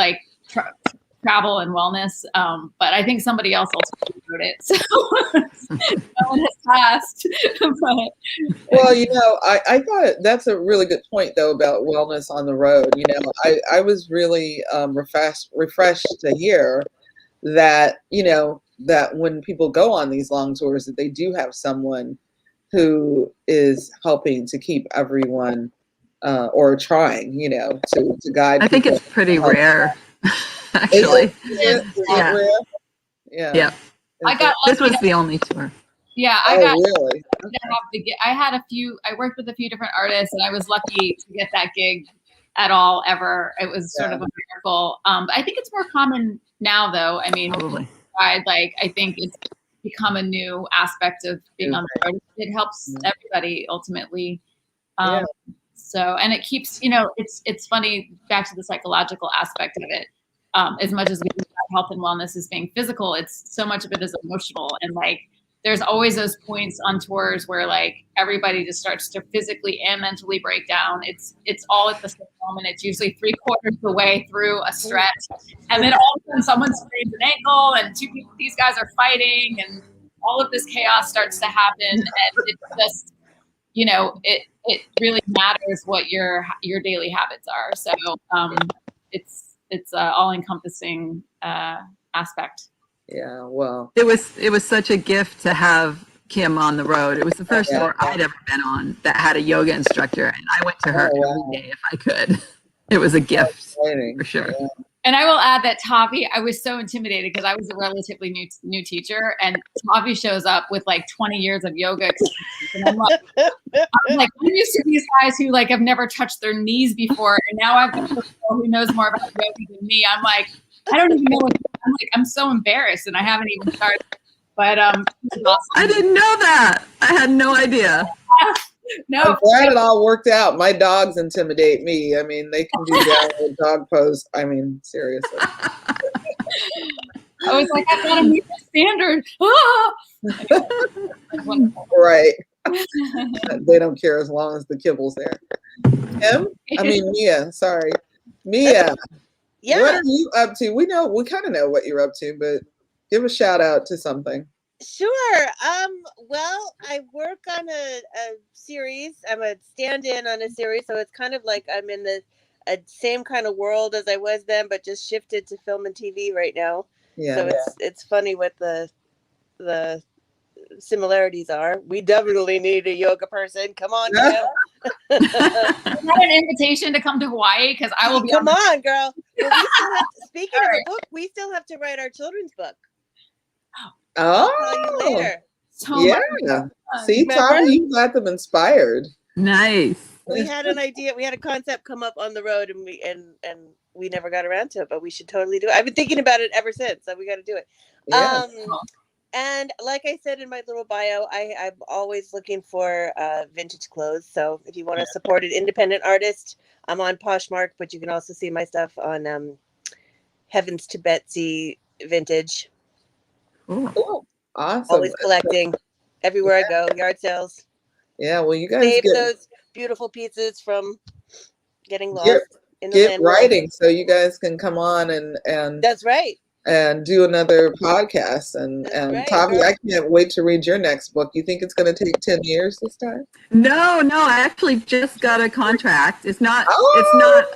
travel and wellness, but I think somebody else also wrote it, so no one has passed. Well, I thought that's a really good point though about wellness on the road. I was really refreshed to hear that that when people go on these long tours, that they do have someone who is helping to keep everyone or trying to guide. I think it's pretty rare. Actually, rare? Yeah. This was the only tour. Yeah, really? I worked with a few different artists, and I was lucky to get that gig at all ever. It was sort of a miracle. I think it's more common now, though. I mean, probably. I think it's become a new aspect of being on the road. It helps everybody ultimately. So, and it keeps, it's funny, back to the psychological aspect of it. As much as we think about health and wellness as being physical, it's so much of it is emotional. And there's always those points on tours where everybody just starts to physically and mentally break down. It's all at the same moment. It's usually 3/4 of the way through a stretch, and then all of a sudden someone sprains an ankle, and these guys are fighting, and all of this chaos starts to happen, and it's just it really matters what your daily habits are. So it's all-encompassing aspect. Yeah, well, it was such a gift to have Kim on the road. It was the first tour I'd ever been on that had a yoga instructor, and I went to her every day if I could. It was a gift for sure. Yeah. And I will add that Tavi, I was so intimidated because I was a relatively new teacher, and Tavi shows up with 20 years of yoga experience. And I'm used to these guys who have never touched their knees before, and now I've got a girl who knows more about yoga than me. I'm I don't even know what I'm so embarrassed, and I haven't even started. But awesome. I didn't know that. I had no idea. No, I'm glad it all worked out. My dogs intimidate me. I mean, they can do downward dog pose. I mean, seriously. I was I've got to meet the standard. Right. They don't care as long as the kibble's there. Mia, sorry. Mia, Yeah. What are you up to? We kind of know what you're up to, but give a shout out to something. Sure. Well, I work on a series. I'm a stand-in on a series, so it's kind of like I'm in the same kind of world as I was then, but just shifted to film and TV right now. Yeah. So it's funny what the similarities are. We definitely need a yoga person. Come on, Kim. Is that an invitation to come to Hawaii? Because I will be. Come on, girl. Well, speaking of a book, we still have to write our children's book. Oh, I'll tell you later. So yeah. See, Remember? Tavi, you got them inspired. Nice. We had an idea. We had a concept come up on the road, and we never got around to it. But we should totally do it. I've been thinking about it ever since, so we got to do it. Yeah. And like I said in my little bio, I'm always looking for vintage clothes. So if you want to support an independent artist, I'm on Poshmark, but you can also see my stuff on Heavens to Betsy Vintage. Cool. Awesome. Always collecting everywhere I go, yard sales. Yeah, well, you guys Save get those beautiful pieces from getting lost in the land. writing so you guys can come on and That's right. And do another podcast. And right, Tavi, girl. I can't wait to read your next book. You think it's going to take 10 years this time? No, I actually just got a contract. It's not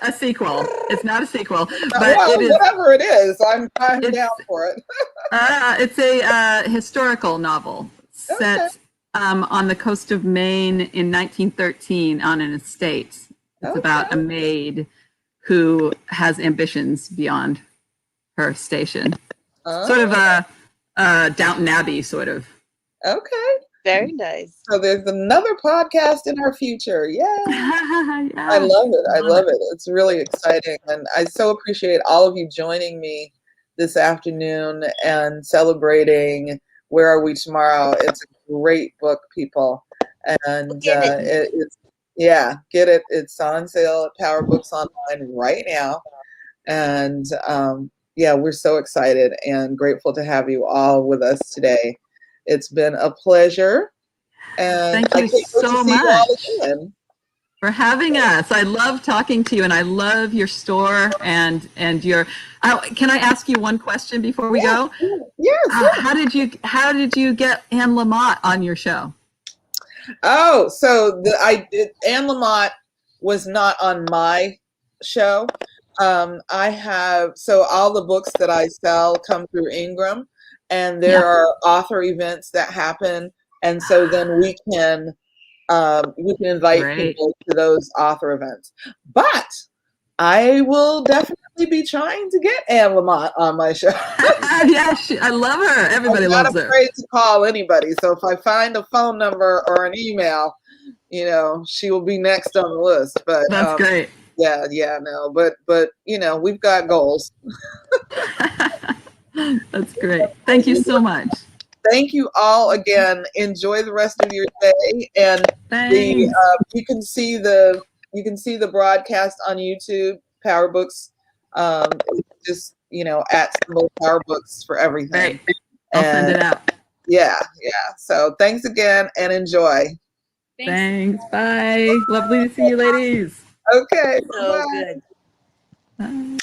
a sequel. It's not a sequel, but well, it is whatever it is, I'm down for it. it's a historical novel set on the coast of Maine in 1913 on an estate. It's about a maid who has ambitions beyond her station. Sort of a Downton Abbey sort of. Okay. Very nice. So there's another podcast in our future. Yeah. Yeah. I love it. I love it. It's really exciting. And I so appreciate all of you joining me this afternoon and celebrating Where Are We Tomorrow. It's a great book, people. And get it. It's on sale at Powher Books Online right now. And we're so excited and grateful to have you all with us today. It's been a pleasure. And thank you so much for having us. I love talking to you, and I love your store and your. Can I ask you one question before we go? Yes. How did you get Anne Lamott on your show? Oh, so Anne Lamott was not on my show. I have all the books that I sell come through Ingram, and there are author events that happen, and so then we can invite people to those author events. But I will definitely be trying to get Anne Lamott on my show. I love her. Everybody loves her. I'm not afraid to call anybody. So if I find a phone number or an email, she will be next on the list. But that's great. But we've got goals. That's great. Thank you so much. Thank you all again. Enjoy the rest of your day, and you can see the broadcast on YouTube. Powher Books, just at symbol Powher Books for everything. Great. I'll send it out. Yeah. So thanks again and enjoy. Thanks. Bye. Lovely to see you, ladies. Okay. So bye. good. Bye.